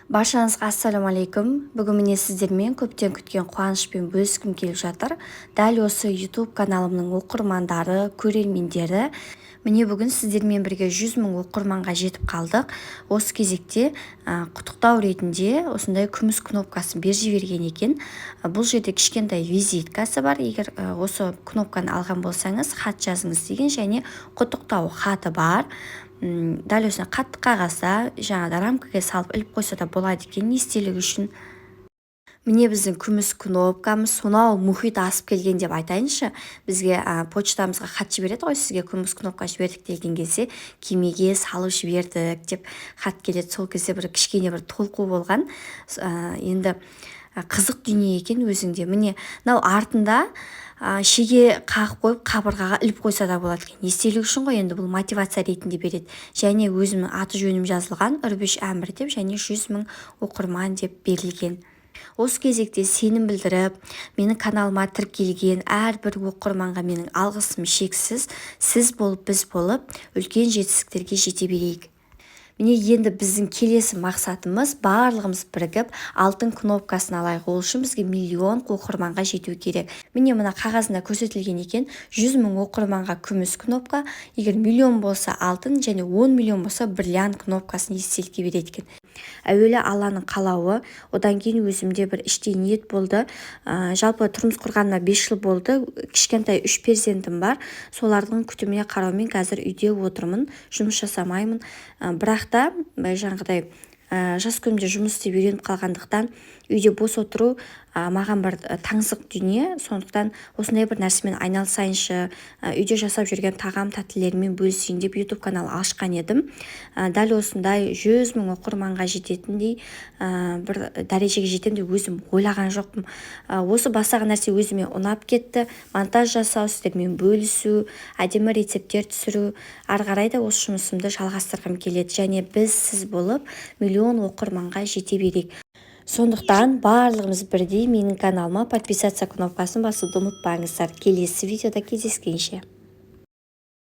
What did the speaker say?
Баршаңызға ассалаумағалейкум. Бүгін міне сіздермен көптен күткен қуанышпен бөліскім келіп жатыр. Дәл осы YouTube каналымның оқырмандары, көрермендері. Міне бүгін сіздермен бірге 100 000 оқырманға жетіп қалдық. Осы кезекте құттықтау ретінде осындай күміс кнопкасын беріп жіберген екен. Бұл жерде кішкентай визиткасы бар. Егер осы кнопканы алған болсаңыз, хат жазыңыз деген және құттықтау хаты бар. Дәл осыны қатты қағазда жаңағы рамкаға салып іліп қойса да болады екен, естелік үшін. Міне біздің күміс кнопкамыз сонау мұхит асып келген деп айтайыншы. Бізге почтамызға хат жібереді ғой, сізге күміс кнопка жібердік деген кезде кемеге салып жібердік деп хат келеді. Сол кезде бір кішкене бір толқу болған. Енді қызық дүние екен өзіңде. Міне мынау артында шеге қағып қойып қабырғаға іліп қойса да болады екен. Естелік үшін ғой, енді бұл мотивация ретінде береді. Және өзімнің аты жөнім жазылған, Үрбіш Әмір деп, және 100 000 оқырман деп берілген. Осы кезекте сенім білдіріп, менің каналыма тіркелген әрбір оқырманға менің алғысым шексіз. Сіз болып, біз болып, үлкен жетістіктерге жете берейік. Міне енді біздің келесі мақсатымыз барлығымыз бірігіп алтын кнопкасын алайық. Ол үшін бізге 1 000 000 оқырманға жету керек. Міне мына қағазында көрсетілген екен, 100 000 оқырманға күміс кнопка, егер 1 000 000 болса алтын және 10 000 000 болса бриллиант кнопкасын естелікке береді екен. Әуелі Алланың қалауы, одан кейін өзімде бір іштей ниет болды. Жалпы тұрмыс құрғаныма 5 жыл болды. Кішкентай 3 перзентім бар. Солардың күтіміне қараумен қазір үйде отырмын, жұмыс жасамаймын. Бірақ та жаңағыдай жас күнімде жұмыс істеп үйреніп қалғандықтан үйде бос отыру маған бір таңсық дүние. Сондықтан осындай бір нәрсемен айналысайыншы, үйде жасап жүрген тағам тәттілерімен бөлісейін деп YouTube канал ашқан едім. Дәл осындай 100 000 оқырманға жететіндей бір дәрежеге жетемін деп өзім ойлаған жоқпын. Осы бастаған нәрсе өзіме ұнап кетті. Монтаж жасау, сіздермен бөлісу, әдемі рецепттер түсіру. Ары қарай да осы жұмысымды жалғастырғым келеді. Және біз сіз болып 1 000 000 оқырманға жете берейік. Сондықтан барлығымыз бірдей менің каналыма подписаться кнопкасын басуды ұмытпаңыздар. Келесі видеода кездескенше.